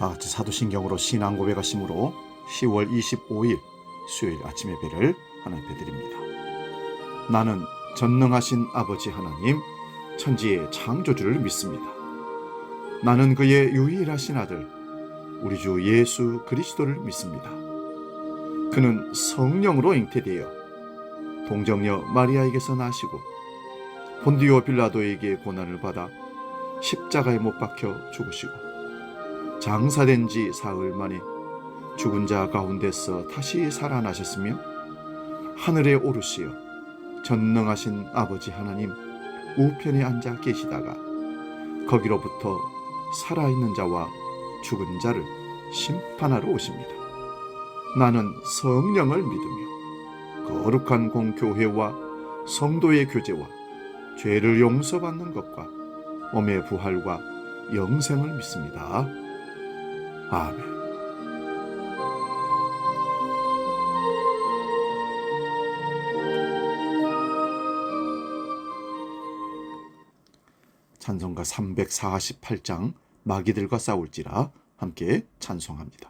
다같이 사도신경으로 신앙 고백하심으로 10월 25일 수요일 아침 예배를 하나님 앞에 드립니다. 나는 전능하신 아버지 하나님, 천지의 창조주를 믿습니다. 나는 그의 유일하신 아들, 우리 주 예수 그리스도를 믿습니다. 그는 성령으로 잉태되어 동정녀 마리아에게서 나시고 본디오 빌라도에게 고난을 받아 십자가에 못 박혀 죽으시고 장사된 지 사흘 만에 죽은 자 가운데서 다시 살아나셨으며 하늘에 오르시어 전능하신 아버지 하나님 우편에 앉아 계시다가 거기로부터 살아있는 자와 죽은 자를 심판하러 오십니다. 나는 성령을 믿으며 거룩한 공교회와 성도의 교제와 죄를 용서받는 것과 몸의 부활과 영생을 믿습니다. 아멘. 찬송가 348장 마귀들과 싸울지라 함께 찬송합니다.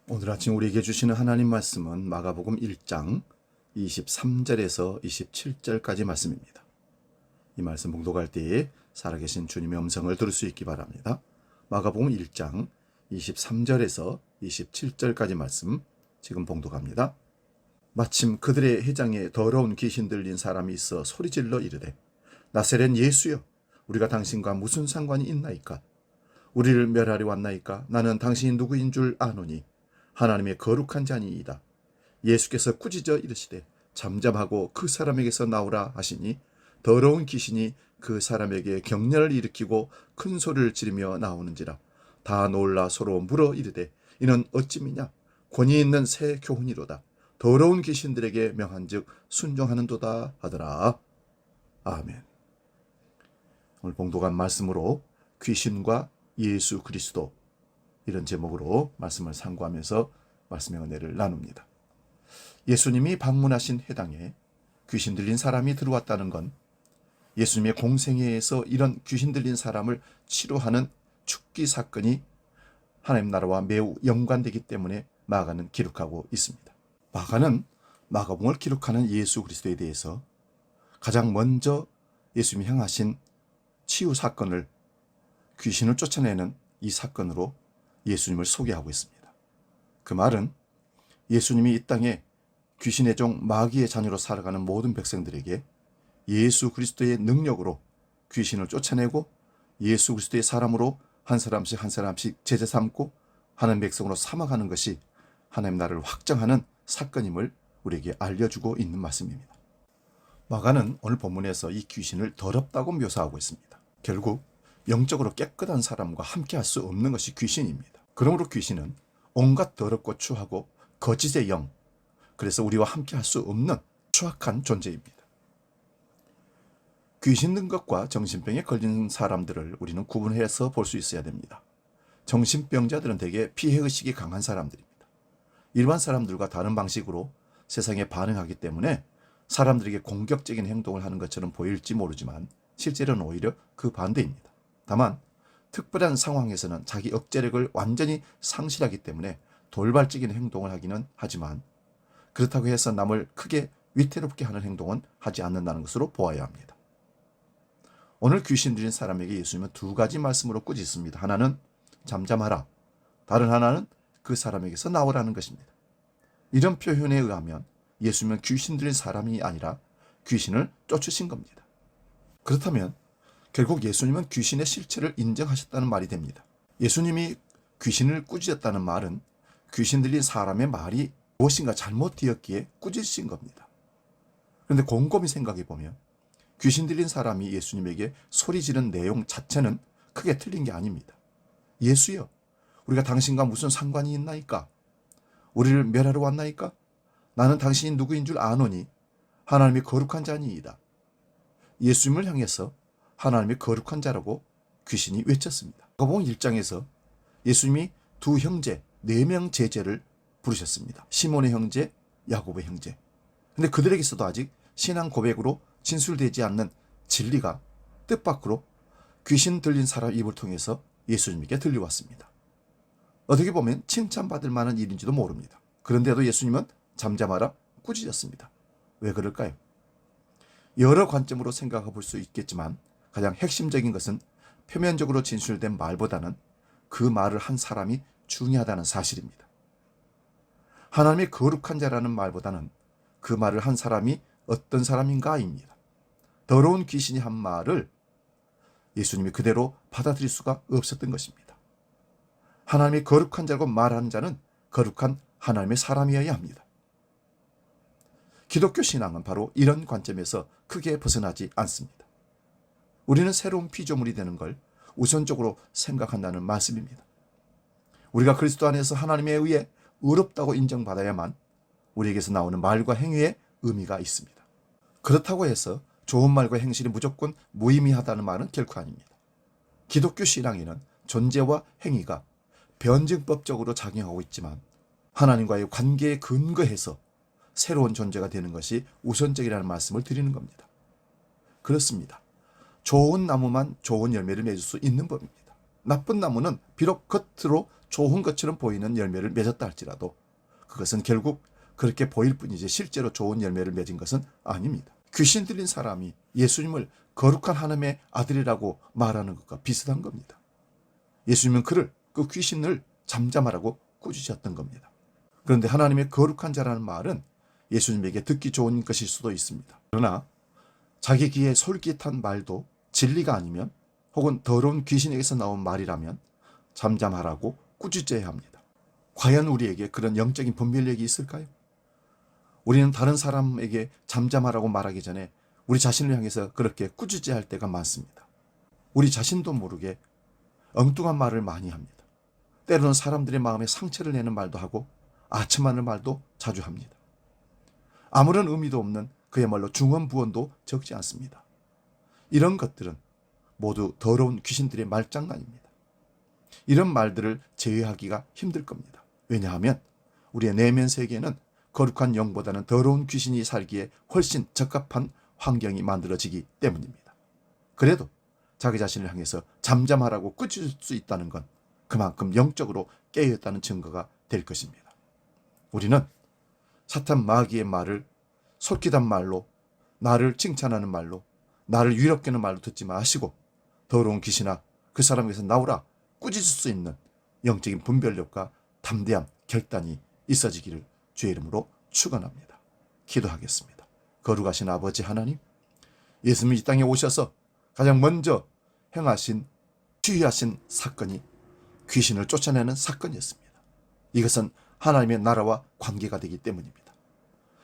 오늘 아침 우리에게 주시는 하나님 말씀은 마가복음 1장 23절에서 27절까지 말씀입니다. 이 말씀 봉독할 때에 살아계신 주님의 음성을 들을 수 있기 바랍니다. 마가복음 1장 23절에서 27절까지 말씀 지금 봉독합니다. 마침 그들의 회장에 더러운 귀신 들린 사람이 있어 소리질러 이르되 나사렛 예수여, 우리가 당신과 무슨 상관이 있나이까? 우리를 멸하려 왔나이까? 나는 당신이 누구인 줄 아노니 하나님의 거룩한 자니이다. 예수께서 꾸짖어 이르시되 잠잠하고 그 사람에게서 나오라 하시니 더러운 귀신이 그 사람에게 경련을 일으키고 큰 소리를 지르며 나오는지라. 다 놀라 서로 물어 이르되 이는 어찌미냐? 권위 있는 새 교훈이로다. 더러운 귀신들에게 명한즉 순종하는도다 하더라. 아멘. 오늘 봉독한 말씀으로 귀신과 예수 그리스도, 이런 제목으로 말씀을 상고하면서 말씀의 은혜를 나눕니다. 예수님이 방문하신 회당에 귀신 들린 사람이 들어왔다는 건 예수님의 공생애에서 이런 귀신 들린 사람을 치료하는 축기 사건이 하나님 나라와 매우 연관되기 때문에 마가는 기록하고 있습니다. 마가는 마가복음을 기록하는 예수 그리스도에 대해서 가장 먼저 예수님이 행하신 치유 사건을, 귀신을 쫓아내는 이 사건으로 예수님을 소개하고 있습니다. 그 말은 예수님이 이 땅에 귀신의 종 마귀의 자녀로 살아가는 모든 백성들에게 예수 그리스도의 능력으로 귀신을 쫓아내고 예수 그리스도의 사람으로 한 사람씩 한 사람씩 제자 삼고 하나님 백성으로 삼아가는 것이 하나님 나라를 확장하는 사건임을 우리에게 알려주고 있는 말씀입니다. 마가는 오늘 본문에서 이 귀신을 더럽다고 묘사하고 있습니다. 결국 영적으로 깨끗한 사람과 함께 할 수 없는 것이 귀신입니다. 그러므로 귀신은 온갖 더럽고 추하고 거짓의 영, 그래서 우리와 함께 할 수 없는 추악한 존재입니다. 귀신 든 것과 정신병에 걸린 사람들을 우리는 구분해서 볼 수 있어야 됩니다. 정신병자들은 대개 피해의식이 강한 사람들입니다. 일반 사람들과 다른 방식으로 세상에 반응하기 때문에 사람들에게 공격적인 행동을 하는 것처럼 보일지 모르지만 실제로는 오히려 그 반대입니다. 다만 특별한 상황에서는 자기 억제력을 완전히 상실하기 때문에 돌발적인 행동을 하기는 하지만 그렇다고 해서 남을 크게 위태롭게 하는 행동은 하지 않는다는 것으로 보아야 합니다. 오늘 귀신 들린 사람에게 예수님은 두 가지 말씀으로 꾸짖습니다. 하나는 잠잠하라, 다른 하나는 그 사람에게서 나오라는 것입니다. 이런 표현에 의하면 예수님은 귀신 들린 사람이 아니라 귀신을 쫓으신 겁니다. 그렇다면 결국 예수님은 귀신의 실체를 인정하셨다는 말이 됩니다. 예수님이 귀신을 꾸짖었다는 말은 귀신 들린 사람의 말이 무엇인가 잘못되었기에 꾸짖으신 겁니다. 그런데 곰곰이 생각해 보면 귀신 들린 사람이 예수님에게 소리 지른 내용 자체는 크게 틀린 게 아닙니다. 예수여, 우리가 당신과 무슨 상관이 있나이까? 우리를 멸하러 왔나이까? 나는 당신이 누구인 줄 아노니 하나님의 거룩한 자니이다. 예수님을 향해서 하나님의 거룩한 자라고 귀신이 외쳤습니다. 마가복음 1장에서 예수님이 두 형제, 4명 제자를 부르셨습니다. 시몬의 형제, 야곱의 형제. 근데 그들에게서도 아직 신앙 고백으로 진술되지 않는 진리가 뜻밖으로 귀신 들린 사람 입을 통해서 예수님에게 들려왔습니다. 어떻게 보면 칭찬받을 만한 일인지도 모릅니다. 그런데도 예수님은 잠잠하라 꾸짖었습니다. 왜 그럴까요? 여러 관점으로 생각해 볼 수 있겠지만 가장 핵심적인 것은 표면적으로 진술된 말보다는 그 말을 한 사람이 중요하다는 사실입니다. 하나님의 거룩한 자라는 말보다는 그 말을 한 사람이 어떤 사람인가입니다. 더러운 귀신이 한 말을 예수님이 그대로 받아들일 수가 없었던 것입니다. 하나님의 거룩한 자라고 말하는 자는 거룩한 하나님의 사람이어야 합니다. 기독교 신앙은 바로 이런 관점에서 크게 벗어나지 않습니다. 우리는 새로운 피조물이 되는 걸 우선적으로 생각한다는 말씀입니다. 우리가 그리스도 안에서 하나님에 의해 의롭다고 인정받아야만 우리에게서 나오는 말과 행위에 의미가 있습니다. 그렇다고 해서 좋은 말과 행실이 무조건 무의미하다는 말은 결코 아닙니다. 기독교 신앙에는 존재와 행위가 변증법적으로 작용하고 있지만 하나님과의 관계에 근거해서 새로운 존재가 되는 것이 우선적이라는 말씀을 드리는 겁니다. 그렇습니다. 좋은 나무만 좋은 열매를 맺을 수 있는 법입니다. 나쁜 나무는 비록 겉으로 좋은 것처럼 보이는 열매를 맺었다 할지라도 그것은 결국 그렇게 보일 뿐이지 실제로 좋은 열매를 맺은 것은 아닙니다. 귀신 들린 사람이 예수님을 거룩한 하나님의 아들이라고 말하는 것과 비슷한 겁니다. 예수님은 그 귀신을 잠잠하라고 꾸짖으셨던 겁니다. 그런데 하나님의 거룩한 자라는 말은 예수님에게 듣기 좋은 것일 수도 있습니다. 그러나 자기 귀에 솔깃한 말도 진리가 아니면 혹은 더러운 귀신에게서 나온 말이라면 잠잠하라고 꾸짖어야 합니다. 과연 우리에게 그런 영적인 분별력이 있을까요? 우리는 다른 사람에게 잠잠하라고 말하기 전에 우리 자신을 향해서 그렇게 꾸짖어야 할 때가 많습니다. 우리 자신도 모르게 엉뚱한 말을 많이 합니다. 때로는 사람들의 마음에 상처를 내는 말도 하고 아첨하는 말도 자주 합니다. 아무런 의미도 없는 그야말로 중언부언도 적지 않습니다. 이런 것들은 모두 더러운 귀신들의 말장난입니다. 이런 말들을 제어하기가 힘들 겁니다. 왜냐하면 우리의 내면 세계는 거룩한 영보다는 더러운 귀신이 살기에 훨씬 적합한 환경이 만들어지기 때문입니다. 그래도 자기 자신을 향해서 잠잠하라고 꾸짖을 수 있다는 건 그만큼 영적으로 깨어있다는 증거가 될 것입니다. 우리는 사탄 마귀의 말을 솔깃한 말로, 나를 칭찬하는 말로, 나를 위롭게 하는 말로 듣지 마시고 더러운 귀신아 그 사람에게서 나오라 꾸짖을 수 있는 영적인 분별력과 담대한 결단이 있어지기를 주의 이름으로 축원합니다. 기도하겠습니다. 거룩하신 아버지 하나님, 예수님이 이 땅에 오셔서 가장 먼저 행하신 치유하신 사건이 귀신을 쫓아내는 사건이었습니다. 이것은 하나님의 나라와 관계가 되기 때문입니다.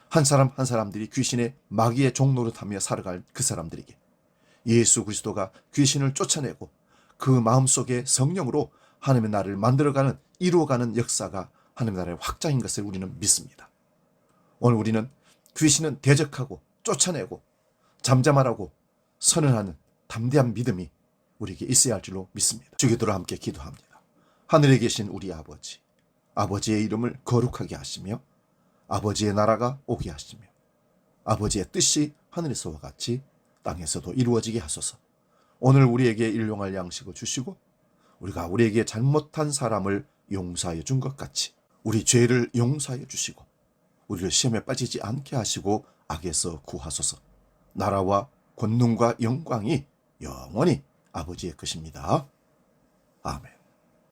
한 사람 한 사람들이 귀신의 마귀의 종노릇하며 살아갈 그 사람들에게 예수 그리스도가 귀신을 쫓아내고 그 마음속에 성령으로 하나님의 나라를 만들어가는 이루어가는 역사가 하나님의 나라의 확장인 것을 우리는 믿습니다. 오늘 우리는 귀신은 대적하고 쫓아내고 잠잠하라고 선언하는 담대한 믿음이 우리에게 있어야 할 줄로 믿습니다. 주기도로 함께 기도합니다. 하늘에 계신 우리 아버지, 아버지의 이름을 거룩하게 하시며 아버지의 나라가 오게 하시며 아버지의 뜻이 하늘에서와 같이 땅에서도 이루어지게 하소서. 오늘 우리에게 일용할 양식을 주시고 우리가 우리에게 잘못한 사람을 용서하여 준 것 같이 우리 죄를 용서하여 주시고 우리를 시험에 빠지지 않게 하시고 악에서 구하소서. 나라와 권능과 영광이 영원히 아버지의 것입니다. 아멘.